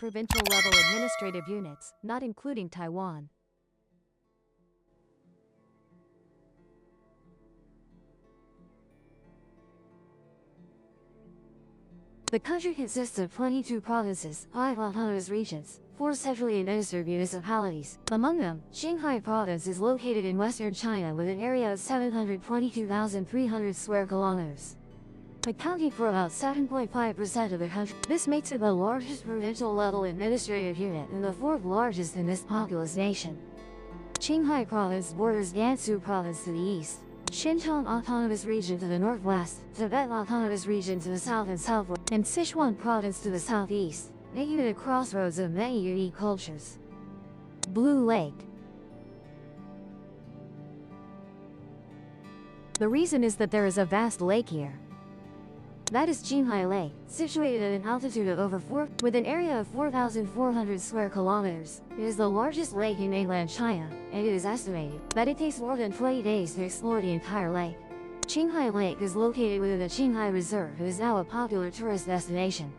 provincial-level administrative units, not including Taiwan. The country consists of 22 provinces, 5 autonomous regions, 4 centrally administered municipalities. Among them, Qinghai Province is located in western China with an area of 722,300 square kilometers, accounting for about 7.5% of the country. This makes it the largest provincial-level administrative unit and the 4th largest in this populous nation. Qinghai Province borders Gansu Province to the east, Xinjiang Autonomous Region to the northwest, Tibet Autonomous Region to the south and southwest, and Sichuan Province to the southeast, making it a crossroads of many unique cultures. Blue Lake. The reason is that there is a vast lake here. That is Qinghai Lake, situated at an altitude of over 4, with an area of 4,400 square kilometers. It is the largest lake in mainland China, and it is estimated that it takes more than 20 days to explore the entire lake. Qinghai Lake is located within the Qinghai Reserve and is now a popular tourist destination.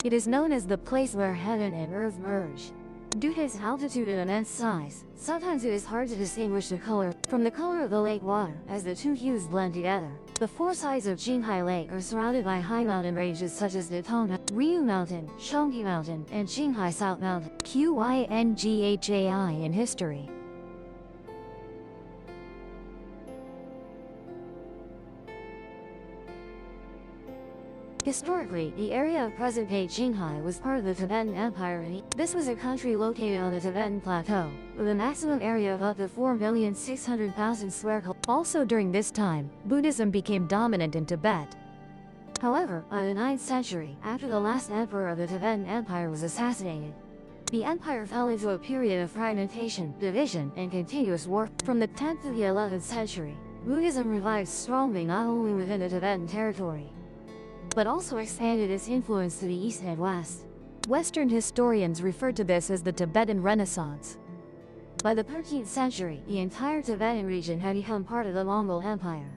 It is known as the place where heaven and earth merge. Due to its altitude and immense size, sometimes it is hard to distinguish the color from the color of the lake water as the two hues blend together. The 4 sides of Qinghai Lake are surrounded by high mountain ranges such as Datong, Riu Mountain, Shanghi Mountain, and Qinghai South Mountain, Qinghai in history. Historically, the area of present-day Qinghai was part of the Tibetan Empire, and this was a country located on the Tibetan Plateau, with a maximum area of up to 4,600,000 square kilometers. Also during this time, Buddhism became dominant in Tibet. However, by the 9th century, after the last emperor of the Tibetan Empire was assassinated, the empire fell into a period of fragmentation, division, and continuous war. From the 10th to the 11th century, Buddhism revived strongly not only within the Tibetan territory, but also expanded its influence to the east and west. Western historians refer to this as the Tibetan Renaissance. By the 13th century, the entire Tibetan region had become part of the Mongol Empire.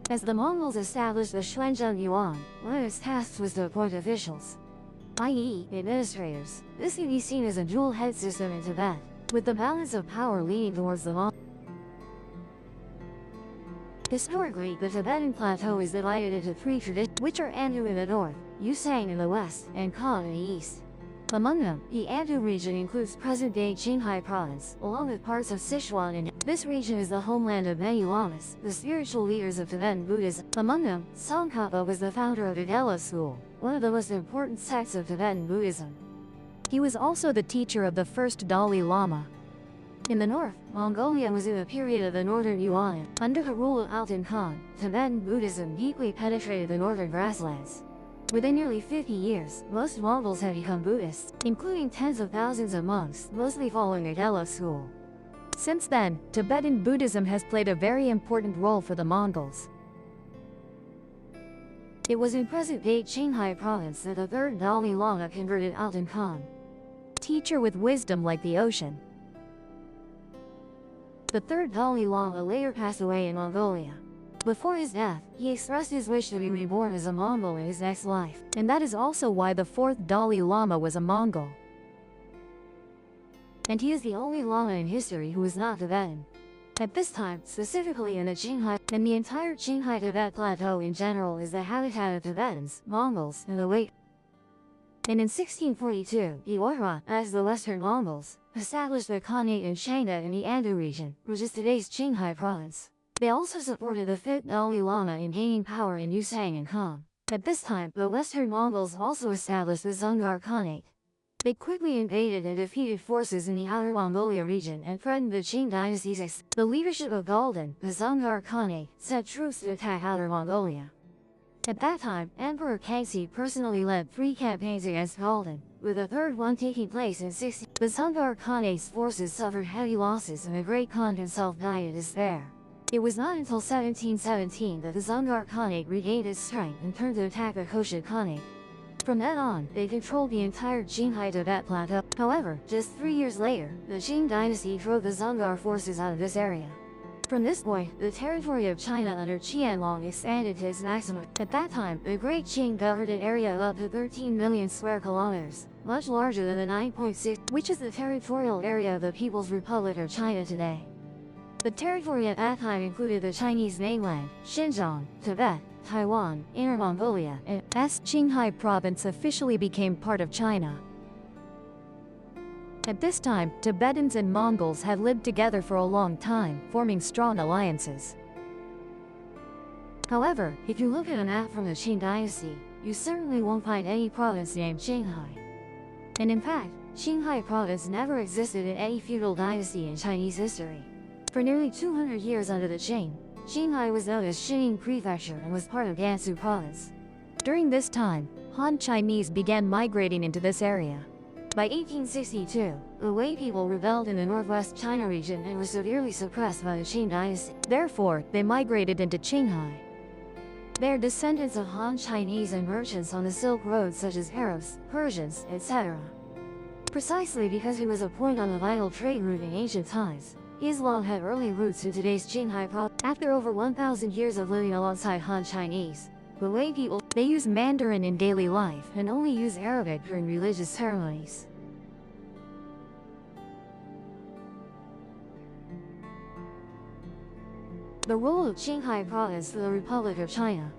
As the Mongols established the Xuanzheng Yuan, one of its tasks was to appoint officials, i.e., administrators. This can be seen as a dual head system in Tibet, with the balance of power leaning towards the Mongols. Historically, the Tibetan Plateau is divided into 3 traditions, which are Andu in the north, Yusang in the west, and Khan in the east. Among them, the Andu region includes present-day Qinghai Province, along with parts of Sichuan, and this region is the homeland of many lamas, the spiritual leaders of Tibetan Buddhism. Among them, Tsongkhapa was the founder of the Dela school, one of the most important sects of Tibetan Buddhism. He was also the teacher of the first Dalai Lama. In the north, Mongolia was in the period of the Northern Yuan. Under the rule of Altan Khan, Tibetan Buddhism deeply penetrated the northern grasslands. Within nearly 50 years, most Mongols had become Buddhists, including tens of thousands of monks, mostly following the Dela school. Since then, Tibetan Buddhism has played a very important role for the Mongols. It was in present-day Qinghai Province that the 3rd Dalai Lama converted Altan Khan, teacher with wisdom like the ocean. The 3rd Dalai Lama later passed away in Mongolia. Before his death, he expressed his wish to be reborn as a Mongol in his next life, and that is also why the 4th Dalai Lama was a Mongol. And he is the only Lama in history who is not Tibetan. At this time, specifically in the Qinghai, and the entire Qinghai Tibet Plateau in general is the habitat of Tibetans, Mongols, and the Uyghurs. And in 1642, the Uyghur, as the Western Mongols, established their Khanate in Shangda in the Andu region, which is today's Qinghai Province. They also supported the 5th Dalai Lama in gaining power in Yusang and Kham. At this time, the Western Mongols also established the Dzungar Khanate. They quickly invaded and defeated forces in the Outer Mongolia region and threatened the Qing dynasty's. The leadership of Galdan, the Dzungar Khanate, sent troops to attack Outer Mongolia. At that time, Emperor Kangxi personally led 3 campaigns against Galdan, with the 3rd one taking place in 16. The Dzungar Khanate's forces suffered heavy losses and the Great Khan himself died in despair. It was not until 1717 that the Dzungar Khanate regained its strength and turned to attack the Koshid Khanate. From then on, they controlled the entire Qinghai Tibet Plateau. However, just 3 years later, the Qing dynasty drove the Dzungar forces out of this area. From this point, the territory of China under Qianlong expanded to its maximum. At that time, the Great Qing covered an area of up to 13 million square kilometers, much larger than the 9.6, which is the territorial area of the People's Republic of China today. The territory at that time included the Chinese mainland, Xinjiang, Tibet, Taiwan, Inner Mongolia, and Qinghai province officially became part of China. At this time, Tibetans and Mongols had lived together for a long time, forming strong alliances. However, if you look at a map from the Qing dynasty, you certainly won't find any province named Qinghai. And in fact, Qinghai province never existed in any feudal dynasty in Chinese history. For nearly 200 years under the Qing, Qinghai was known as Xining Prefecture and was part of Gansu province. During this time, Han Chinese began migrating into this area. By 1862, the Wei people rebelled in the northwest China region and were severely suppressed by the Qing dynasty. Therefore, they migrated into Qinghai. They are descendants of Han Chinese and merchants on the Silk Road such as Arabs, Persians, etc. Precisely because it was a point on the vital trade route in ancient times, Islam had early roots in today's Qinghai province. After over 1,000 years of living alongside Han Chinese, the Wei people, they use Mandarin in daily life and only use Arabic during religious ceremonies. The role of Qinghai province for the Republic of China.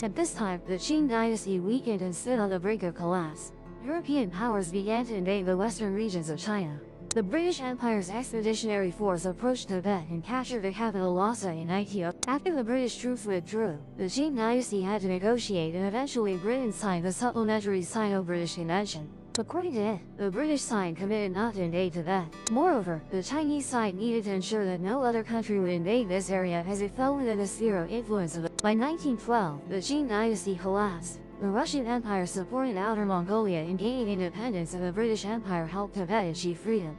At this time, the Qing dynasty weakened and stood on the brink of collapse. European powers began to invade the western regions of China. The British Empire's expeditionary force approached Tibet and captured the capital Lhasa in 1900. After the British troops withdrew, the Qing dynasty had to negotiate, and eventually Britain signed the Supplementary Sino-British Convention. According to it, the British side committed not to invade Tibet. Moreover, the Chinese side needed to ensure that no other country would invade this area as it fell within the sphere of influence of the. By 1912, the Qing dynasty collapsed. The Russian Empire supported Outer Mongolia in gaining independence, and the British Empire helped Tibet achieve freedom.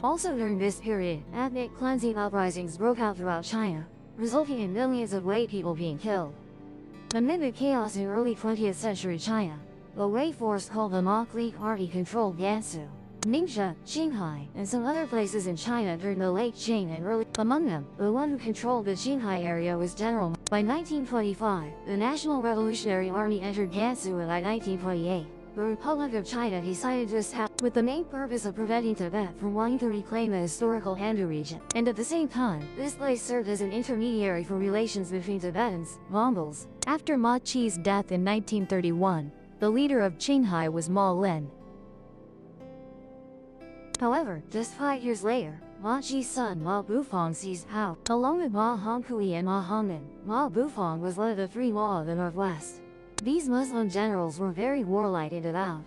Also during this period, ethnic cleansing uprisings broke out throughout China, resulting in millions of Wei people being killed. Amid the chaos in early 20th century China, the Wei force called the Ma Clique Party controlled Gansu, Ningxia, Qinghai, and some other places in China during the late Qing and early. Among them, the one who controlled the Qinghai area was General. By 1925, the National Revolutionary Army entered Gansu, and by 1928, the Republic of China decided to establish, with the main purpose of preventing Tibet from wanting to reclaim the historical Handu region. And at the same time, this place served as an intermediary for relations between Tibetans, Mongols. After Ma Qi's death in 1931, the leader of Qinghai was Ma Lin. However, just 5 years later, Ma Qi's son Ma Bufang seized power. Along with Ma Hongkui and Ma Hongmin, Ma Bufang was one of the 3 Ma of the Northwest. These Muslim generals were very warlike and devout.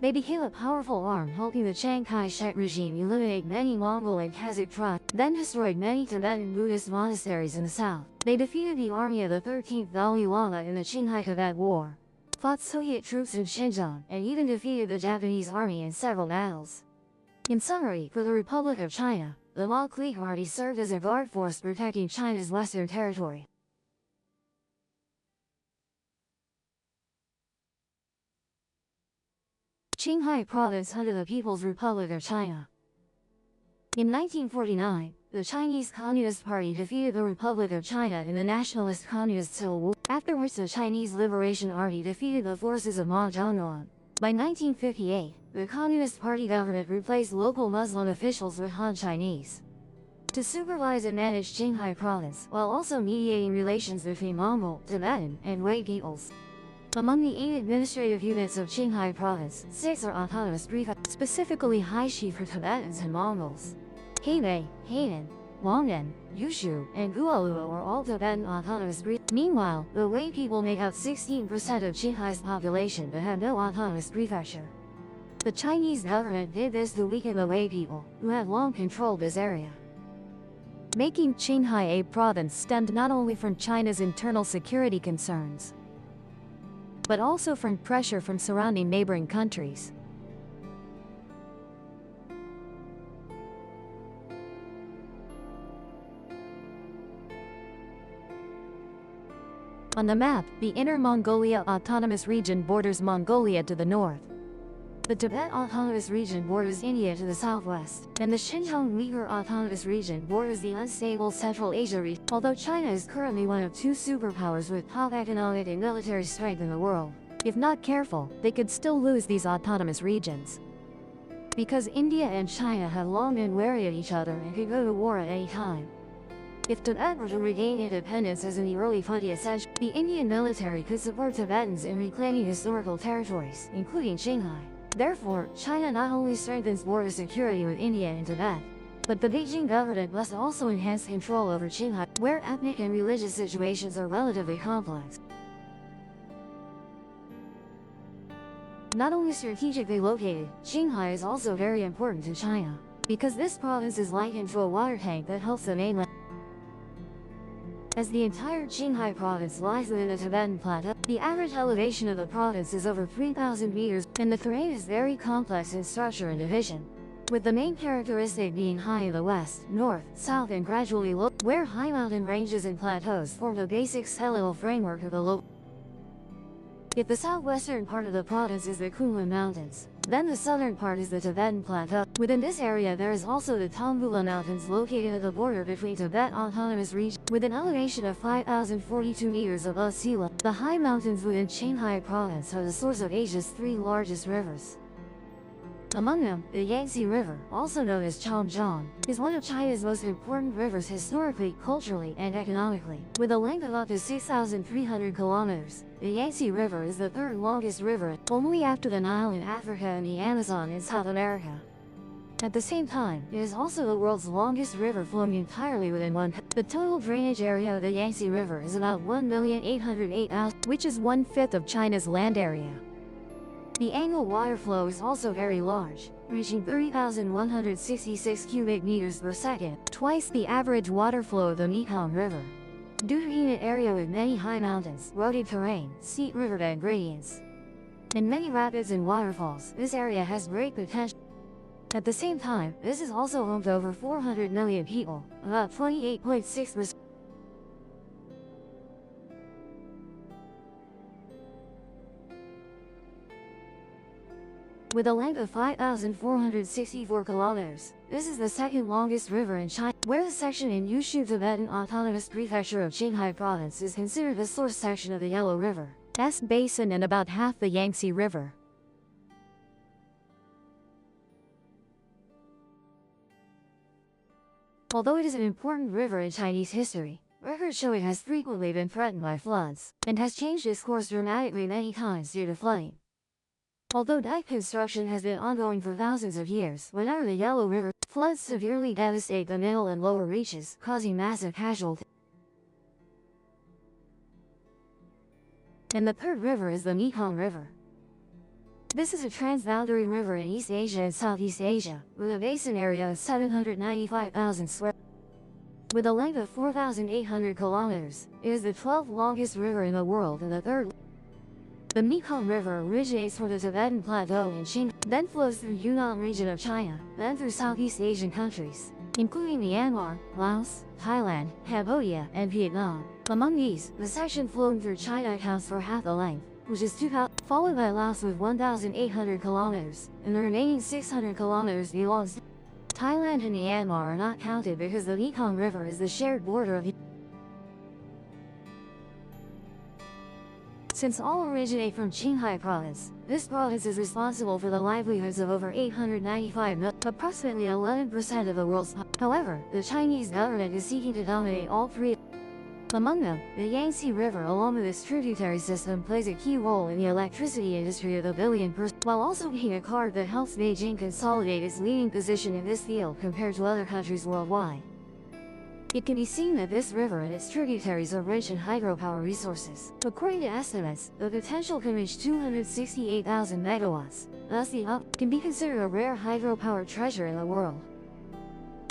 They became a powerful arm helping the Chiang Kai-shek regime eliminate many Mongol and Kazakh tribes, then destroyed many Tibetan Buddhist monasteries in the south. They defeated the army of the 13th Dalai Lama in the Qinghai Tibet War, fought Soviet troops in Xinjiang, and even defeated the Japanese army in several battles. In summary, for the Republic of China, the Ma Clique Party served as a guard force protecting China's western territory. Qinghai Province under the People's Republic of China. In 1949, the Chinese Communist Party defeated the Republic of China in the Nationalist Communist Civil War. Afterwards, the Chinese Liberation Army defeated the forces of Ma Zhongyuan. By 1958, the Communist Party government replaced local Muslim officials with Han Chinese to supervise and manage Qinghai Province, while also mediating relations between Mongol, Tibetan, and Wei peoples. Among the 8 administrative units of Qinghai Province, 6 are autonomous prefectures, specifically Haishi for Tibetans and Mongols. Hebei, Hainan, Huangnan, Yushu, and Guoluo are all Tibetan autonomous prefectures. Meanwhile, the Wei people make up 16% of Qinghai's population but have no autonomous prefecture. The Chinese government did this to weaken the Wei people, who had long controlled this area. Making Qinghai a province stemmed not only from China's internal security concerns, but also from pressure from surrounding neighboring countries. On the map, the Inner Mongolia Autonomous Region borders Mongolia to the north. The Tibet Autonomous Region borders India to the southwest, and the Xinjiang Uyghur Autonomous Region borders the unstable Central Asia region. Although China is currently one of two superpowers with top economic and military strength in the world, if not careful, they could still lose these autonomous regions. Because India and China have long been wary of each other and could go to war at any time. If Tibet were to regain independence as in the early 20th century, the Indian military could support Tibetans in reclaiming historical territories, including Qinghai. Therefore, China not only strengthens border security with India and Tibet, but the Beijing government must also enhance control over Qinghai, where ethnic and religious situations are relatively complex. Not only strategically located, Qinghai is also very important to China, because this province is likened to a water tank that helps the mainland. As the entire Qinghai province lies within the Tibetan Plateau, the average elevation of the province is over 3,000 meters, and the terrain is very complex in structure and division, with the main characteristic being high in the west, north, south, and gradually low, where high mountain ranges and plateaus form the basic skeletal framework of the low. If the southwestern part of the province is the Qinghai Mountains, then the southern part is the Tibetan Plateau. Within this area there is also the Tombula Mountains located at the border between Tibet Autonomous Region, with an elevation of 5,042 meters above sea level. The high mountains within Qinghai province are the source of Asia's three largest rivers. Among them, the Yangtze River, also known as Changjiang, is one of China's most important rivers historically, culturally, and economically. With a length of up to 6,300 kilometers, the Yangtze River is the third longest river, only after the Nile in Africa and the Amazon in South America. At the same time, it is also the world's longest river flowing entirely within one. The total drainage area of the Yangtze River is about 1,808,000, which is 1/5 of China's land area. The annual water flow is also very large, reaching 30,166 cubic meters per second, twice the average water flow of the Mekong River. Due to an area with many high mountains, rugged terrain, steep riverbed gradients, and many rapids and waterfalls, this area has great potential. At the same time, this is also home to over 400 million people, about 28.6%. With a length of 5,464 kilometers, this is the second longest river in China, where the section in Yushu Tibetan Autonomous Prefecture of Qinghai Province is considered the source section of the Yellow River, S basin, and about half the Yangtze River. Although it is an important river in Chinese history, records show it has frequently been threatened by floods, and has changed its course dramatically many times due to flooding. Although dike construction has been ongoing for thousands of years, whenever the Yellow River floods severely devastate the middle and lower reaches, causing massive casualties. And the third river is the Mekong River. This is a transboundary river in East Asia and Southeast Asia, with a basin area of 795,000 square. With a length of 4,800 kilometers, it is the 12th longest river in the world and the third. The Mekong River originates from the Tibetan Plateau in Qinghai, then flows through Yunnan region of China, then through Southeast Asian countries, including Myanmar, Laos, Thailand, Cambodia, and Vietnam. Among these, the section flowing through China accounts for half the length, which is 2,000, followed by Laos with 1,800 kilometers, and the remaining 600 kilometers belongs to Thailand and Myanmar are not counted because the Mekong River is the shared border of. Since all originate from Qinghai province, this province is responsible for the livelihoods of over 895 million, approximately 11% of the world's population. However, the Chinese government is seeking to dominate all three. Among them, the Yangtze River along with its tributary system plays a key role in the electricity industry of the billion person, while also being a card that helps Beijing consolidate its leading position in this field compared to other countries worldwide. It can be seen that this river and its tributaries are rich in hydropower resources. According to estimates, the potential can reach 268,000 megawatts, thus the can be considered a rare hydropower treasure in the world.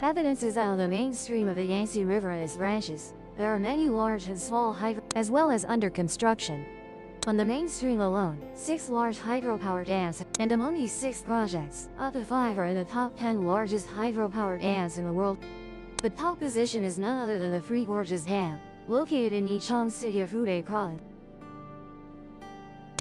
Evidence is that on the main stream of the Yangtze River and its branches, there are many large and small hydro, as well as under construction. On the main stream alone, 6 large hydropower dams, and among these 6 projects, up to 5 are in the top 10 largest hydropower dams in the world. The top position is none other than the Three Gorges Dam, located in Yichang city of Hubei province.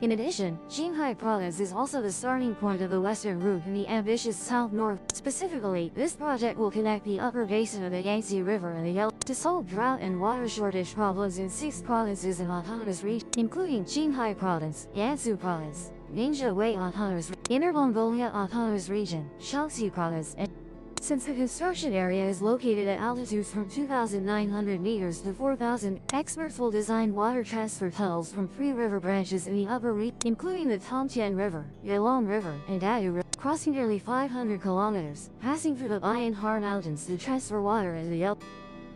In addition, Qinghai Province is also the starting point of the western route in the ambitious south-north. Specifically, this project will connect the upper basin of the Yangtze River and the Yellow to solve drought and water shortage problems in 6 provinces and autonomous regions, including Qinghai Province, Gansu Province, Ningxia Autonomous Region, Inner Mongolia Autonomous Region, Shaanxi Province, and since the construction area is located at altitudes from 2,900 meters to 4,000, experts will design water transfer tunnels from 3 river branches in the upper region, including the Tongtian River, Yalong River, and Dadu River, crossing nearly 500 kilometers, passing through the Bayan-Har Mountains to transfer water into the Yellow.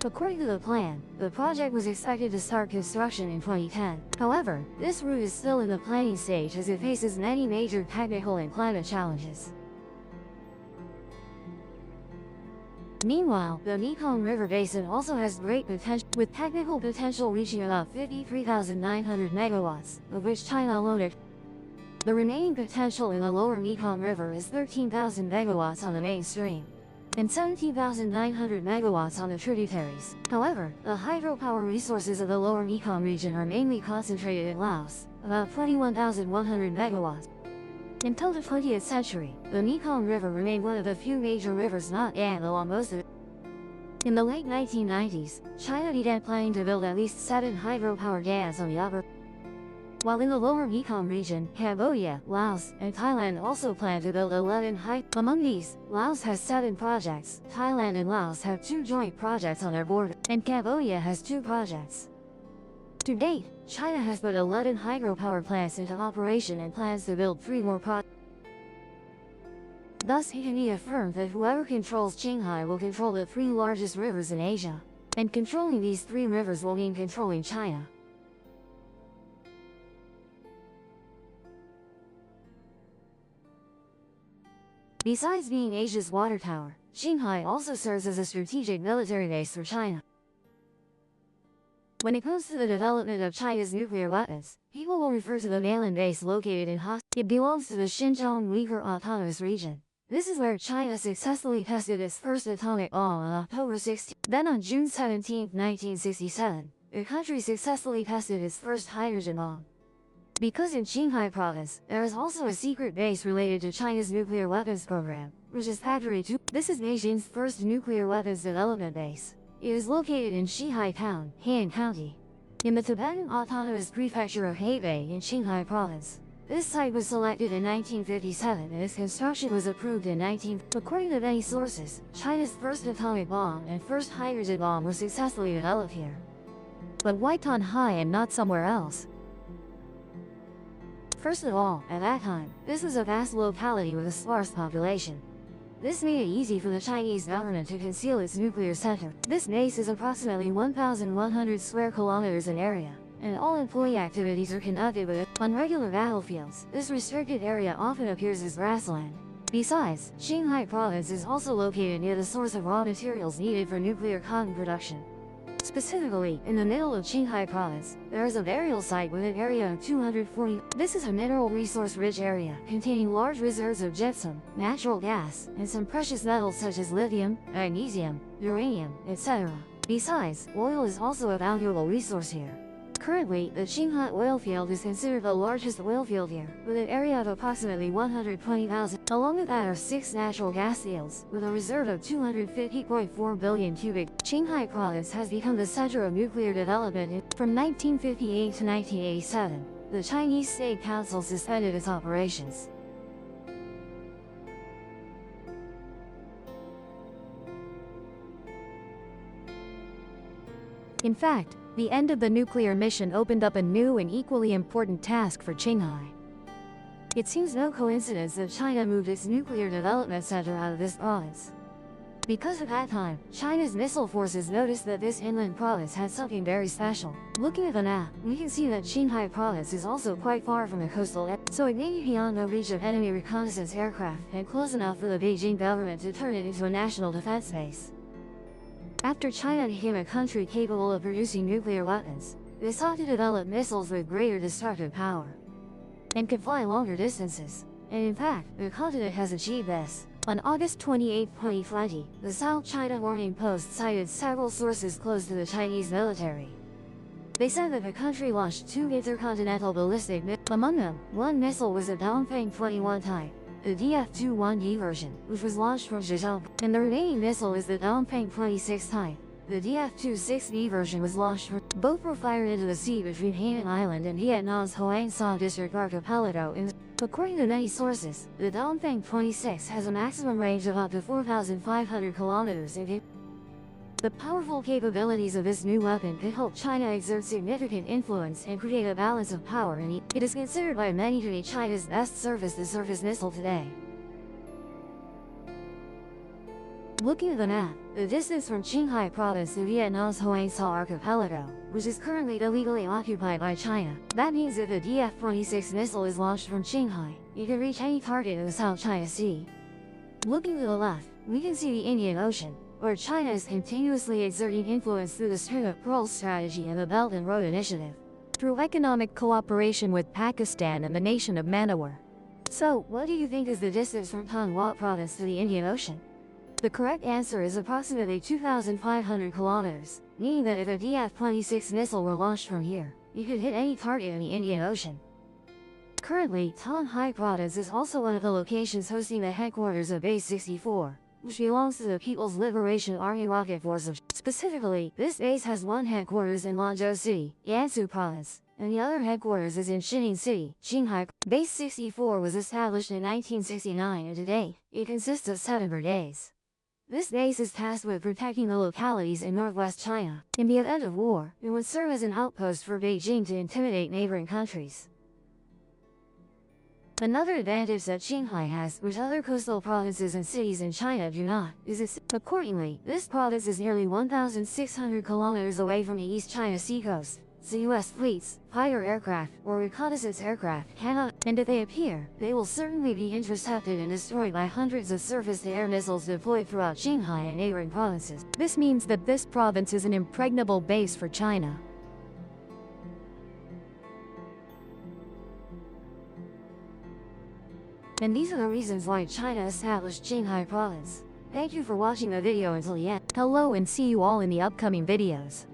According to the plan, the project was expected to start construction in 2010. However, this route is still in the planning stage as it faces many major technical and climate challenges. Meanwhile, the Mekong River Basin also has great potential, with technical potential reaching about 53,900 megawatts, of which China alone. The remaining potential in the lower Mekong River is 13,000 megawatts on the main stream, and 17,900 megawatts on the tributaries. However, the hydropower resources of the lower Mekong region are mainly concentrated in Laos, about 21,100 megawatts. Until the 20th century, the Mekong River remained one of the few major rivers not dammed along most of it. In the late 1990s, China began planning to build at least 7 hydropower dams on the upper. While in the lower Mekong region, Cambodia, Laos, and Thailand also plan to build 11 Among these, Laos has 7 projects, Thailand and Laos have 2 joint projects on their border, and Cambodia has 2 projects. To date, China has put 11 hydropower plants into operation and plans to build 3 more projects. Thus, it can be affirmed that whoever controls Qinghai will control the 3 largest rivers in Asia, and controlling these 3 rivers will mean controlling China. Besides being Asia's water tower, Qinghai also serves as a strategic military base for China. When it comes to the development of China's nuclear weapons, people will refer to the Malin base located in Has. It belongs to the Xinjiang Uyghur Autonomous Region. This is where China successfully tested its first atomic bomb on October 16. Then on June 17, 1967, the country successfully tested its first hydrogen bomb. Because in Qinghai Province, there is also a secret base related to China's nuclear weapons program, which is Factory 2. This is Beijing's first nuclear weapons development base. It is located in Qinghai Town, Han County, in the Tibetan Autonomous Prefecture of Hebei in Qinghai Province. This site was selected in 1957 and its construction was approved in 19... According to many sources, China's first atomic bomb and first hydrogen bomb were successfully developed here. But why Qinghai and not somewhere else? First of all, at that time, this was a vast locality with a sparse population. This made it easy for the Chinese government to conceal its nuclear center. This base is approximately 1,100 square kilometers in area, and all employee activities are conducted with it. On regular battlefields, this restricted area often appears as grassland. Besides, Qinghai Province is also located near the source of raw materials needed for nuclear cotton production. Specifically, in the middle of Qinghai Province, there is a burial site with an area of 240. This is a mineral resource-rich area, containing large reserves of gypsum, natural gas, and some precious metals such as lithium, magnesium, uranium, etc. Besides, oil is also a valuable resource here. Currently, the Qinghai oil field is considered the largest oil field here, with an area of approximately 120,000. Along with that are 6 natural gas fields, with a reserve of 250.4 billion cubic. Qinghai Province has become the center of nuclear development. From 1958 to 1987, the Chinese State Council suspended its operations. In fact, the end of the nuclear mission opened up a new and equally important task for Qinghai. It seems no coincidence that China moved its nuclear development center out of this province. Because at that time, China's missile forces noticed that this inland province had something very special. Looking at the map, we can see that Qinghai Province is also quite far from the coastal edge, so it may be beyond the reach of enemy reconnaissance aircraft and close enough for the Beijing government to turn it into a national defense base. After China became a country capable of producing nuclear weapons, they sought to develop missiles with greater destructive power and could fly longer distances. And in fact, the continent has achieved this. On August 28, 2020, the South China Morning Post cited several sources close to the Chinese military. They said that the country launched 2 intercontinental ballistic missiles. Among them, one missile was a Dongfeng 21 type, the DF-21D version, which was launched from Zhejiang, and the remaining missile is the Dongfeng 26 type. The DF-26D version was launched from. Both were fired into the sea between Hainan Island and Vietnam's Hoang Sa District archipelago. According to many sources, the Dongfeng 26 has a maximum range of up to 4,500 kilometers and the powerful capabilities of this new weapon could help China exert significant influence and create a balance of power, and it is considered by many to be China's best surface-to-surface missile today. Looking at the map, the distance from Qinghai province to Vietnam's Hoang Sa archipelago, which is currently illegally occupied by China, that means that the DF-26 missile is launched from Qinghai, it can reach any target in the South China Sea. Looking to the left, we can see the Indian Ocean, where China is continuously exerting influence through the String of Pearls strategy and the Belt and Road Initiative, through economic cooperation with Pakistan and the nation of Manowar. So, what do you think is the distance from Thanh Hoa province to the Indian Ocean? The correct answer is approximately 2,500 kilometers, meaning that if a DF-26 missile were launched from here, it could hit any target in the Indian Ocean. Currently, Thanh Hai province is also one of the locations hosting the headquarters of Base 64, which belongs to the People's Liberation Army Rocket Force. Specifically, this base has one headquarters in Lanzhou City, Gansu province, and the other headquarters is in Xining City, Qinghai. Base 64 was established in 1969 and today, it consists of 7 brigades. This base is tasked with protecting the localities in northwest China. In the event of war, it would serve as an outpost for Beijing to intimidate neighboring countries. Another advantage that Qinghai has, which other coastal provinces and cities in China do not, is its. Accordingly, this province is nearly 1,600 kilometers away from the East China Sea coast. So U.S. fleets, fighter aircraft, or reconnaissance aircraft cannot, and if they appear, they will certainly be intercepted and destroyed by hundreds of surface-to-air missiles deployed throughout Qinghai and neighboring provinces. This means that this province is an impregnable base for China. And these are the reasons why China established Qinghai province. Thank you for watching the video until the end. Hello and see you all in the upcoming videos.